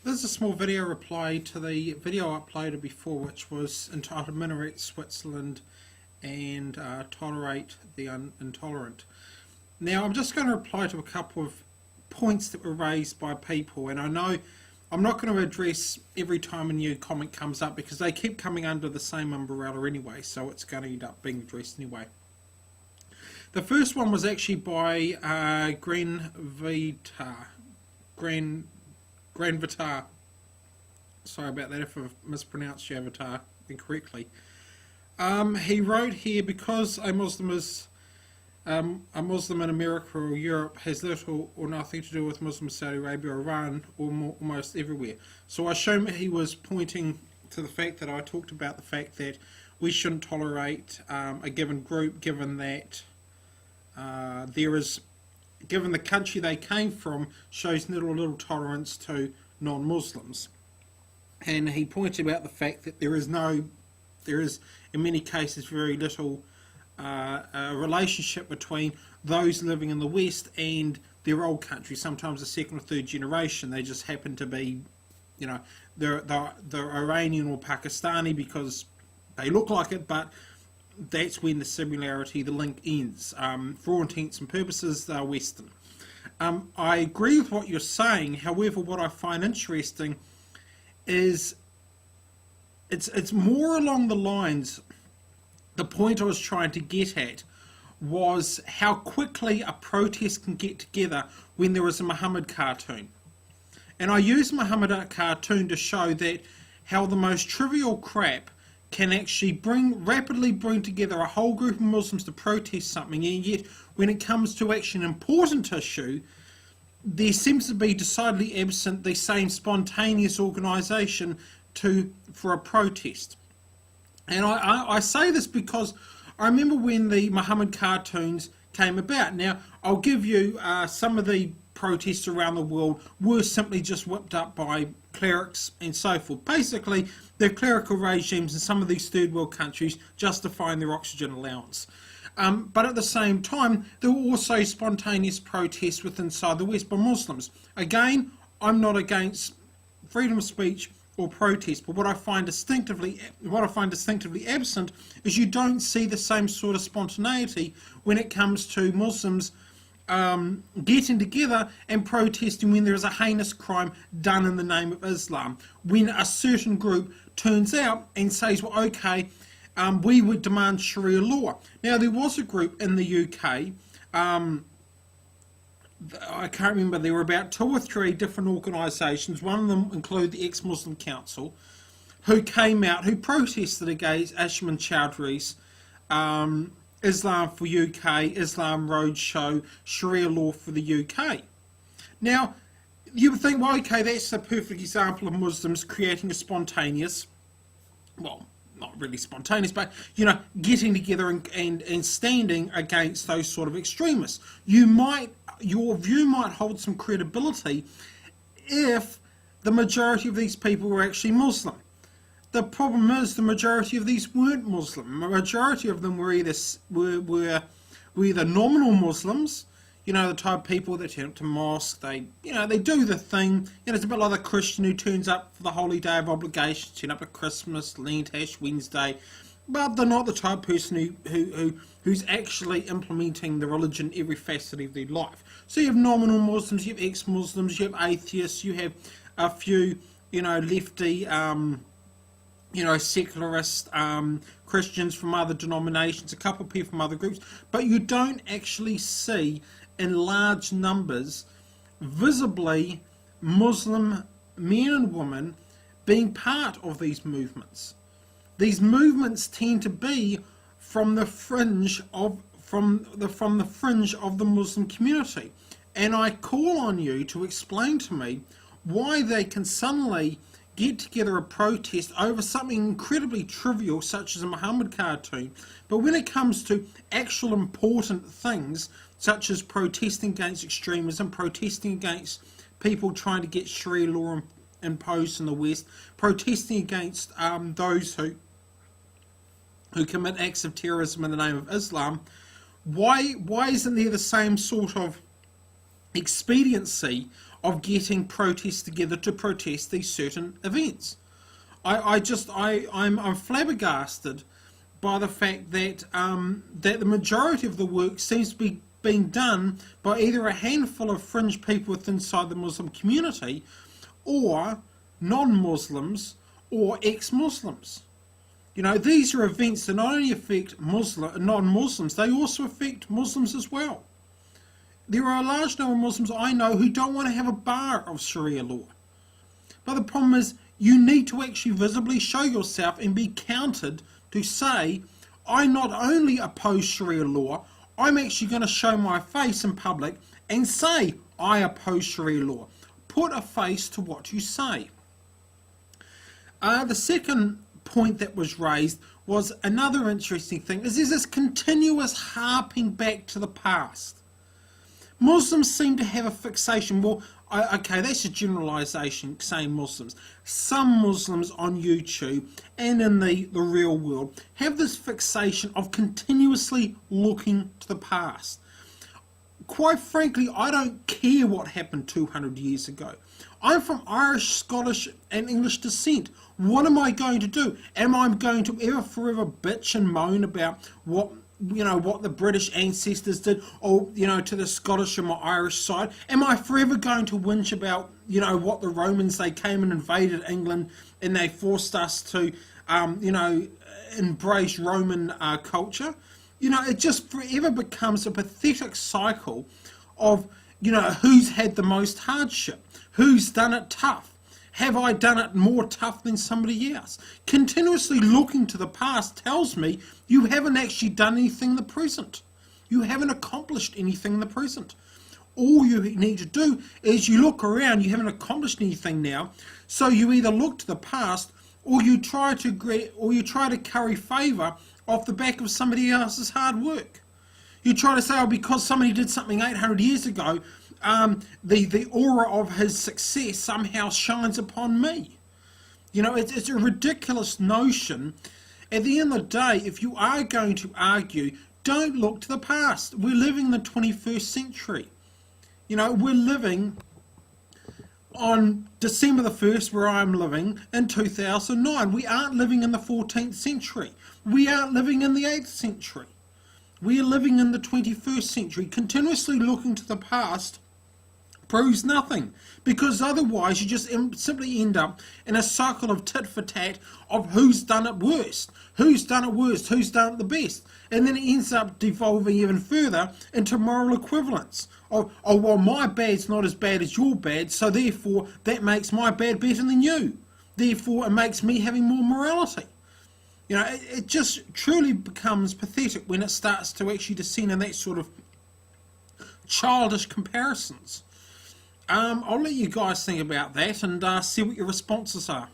This is a small video reply to the video I uploaded before, which was entitled Minaret Switzerland and Tolerate the Intolerant. Now I'm just going to reply to a couple of points that were raised by people, and I know I'm not going to address every time a new comment comes up because they keep coming under the same umbrella anyway, so it's going to end up being addressed anyway. The first one was actually by Gran Vitar. Sorry about that if I've mispronounced your avatar incorrectly. He wrote here, because a Muslim in America or Europe has little or nothing to do with Muslim Saudi Arabia or Iran or almost everywhere. So I assume he was pointing to the fact that I talked about the fact that we shouldn't tolerate a given group, given that given the country they came from shows little tolerance to non-Muslims. And he pointed out the fact that there is in many cases very little relationship between those living in the West and their old country. Sometimes the second or third generation, they just happen to be, they're Iranian or Pakistani because they look like it, but that's when the similarity, the link ends. For all intents and purposes, they're Western. I agree with what you're saying. However, what I find interesting is it's more along the lines, the point I was trying to get at was how quickly a protest can get together when there is a Muhammad cartoon. And I use Muhammad cartoon to show that how the most trivial crap can actually rapidly bring together a whole group of Muslims to protest something, and yet when it comes to actually an important issue, there seems to be decidedly absent the same spontaneous organisation for a protest. And I say this because I remember when the Muhammad cartoons came about. Now, I'll give you some of the protests around the world were simply just whipped up by clerics and so forth. Basically, the clerical regimes in some of these third world countries justifying their oxygen allowance. But at the same time, there were also spontaneous protests inside the West by Muslims. Again, I'm not against freedom of speech or protest, but what I find distinctively absent is you don't see the same sort of spontaneity when it comes to Muslims getting together and protesting when there is a heinous crime done in the name of Islam. When a certain group turns out and says, well, okay, we would demand Sharia law. Now, there was a group in the UK, I can't remember, there were about 2 or 3 different organisations, one of them included the Ex-Muslim Council, who came out, who protested against Ashman Chowdhury's Islam for UK, Islam Roadshow, Sharia law for the UK. Now, you would think, well, okay, that's a perfect example of Muslims creating a spontaneous, well, not really spontaneous, but, getting together and standing against those sort of extremists. Your view might hold some credibility if the majority of these people were actually Muslim. The problem is the majority of these weren't Muslim. The majority of them were either nominal Muslims, the type of people that turn up to mosque, they do the thing. It's a bit like the Christian who turns up for the holy day of obligation, turn up at Christmas, Lent, Ash Wednesday, but they're not the type of person who's actually implementing the religion in every facet of their life. So you have nominal Muslims, you have ex-Muslims, you have atheists, you have a few, lefty, secularist Christians from other denominations, a couple of people from other groups, but you don't actually see in large numbers visibly Muslim men and women being part of these movements. These movements tend to be from the fringe of the Muslim community, and I call on you to explain to me why they can suddenly get together a protest over something incredibly trivial such as a Muhammad cartoon, but when it comes to actual important things such as protesting against extremism, protesting against people trying to get Sharia law imposed in the West, protesting against those who commit acts of terrorism in the name of Islam, why isn't there the same sort of expediency of getting protests together to protest these certain events. I'm flabbergasted by the fact that that the majority of the work seems to be being done by either a handful of fringe people inside the Muslim community, or non-Muslims, or ex-Muslims. You know, these are events that not only affect non-Muslims, they also affect Muslims as well. There are a large number of Muslims I know who don't want to have a bar of Sharia law. But the problem is, you need to actually visibly show yourself and be counted to say, I not only oppose Sharia law, I'm actually going to show my face in public and say I oppose Sharia law. Put a face to what you say. The second point that was raised was another interesting thing, is there's this continuous harping back to the past. Muslims seem to have a fixation. Well, okay, that's a generalisation saying Muslims. Some Muslims on YouTube and in the real world have this fixation of continuously looking to the past. Quite frankly, I don't care what happened 200 years ago. I'm from Irish, Scottish and English descent. What am I going to do? Am I going to ever forever bitch and moan about what the British ancestors did, or, to the Scottish and my Irish side? Am I forever going to whinge about, what the Romans, they came and invaded England and they forced us to, embrace Roman culture? It just forever becomes a pathetic cycle of, who's had the most hardship, who's done it tough. Have I done it more tough than somebody else? Continuously looking to the past tells me you haven't actually done anything in the present. You haven't accomplished anything in the present. All you need to do is you look around, you haven't accomplished anything now, so you either look to the past or you try to curry favour off the back of somebody else's hard work. You try to say, oh, because somebody did something 800 years ago, the aura of his success somehow shines upon me. It's a ridiculous notion. At the end of the day, if you are going to argue, don't look to the past. We're living in the 21st century. We're living on December the 1st, where I'm living, in 2009. We aren't living in the 14th century. We aren't living in the 8th century. We are living in the 21st century. Continuously looking to the past proves nothing, because otherwise you just simply end up in a cycle of tit for tat of who's done it worst, who's done it the best, and then it ends up devolving even further into moral equivalence of, oh well, my bad's not as bad as your bad, so therefore that makes my bad better than you, therefore it makes me having more morality. It just truly becomes pathetic when it starts to actually descend in that sort of childish comparisons. I'll let you guys think about that and see what your responses are.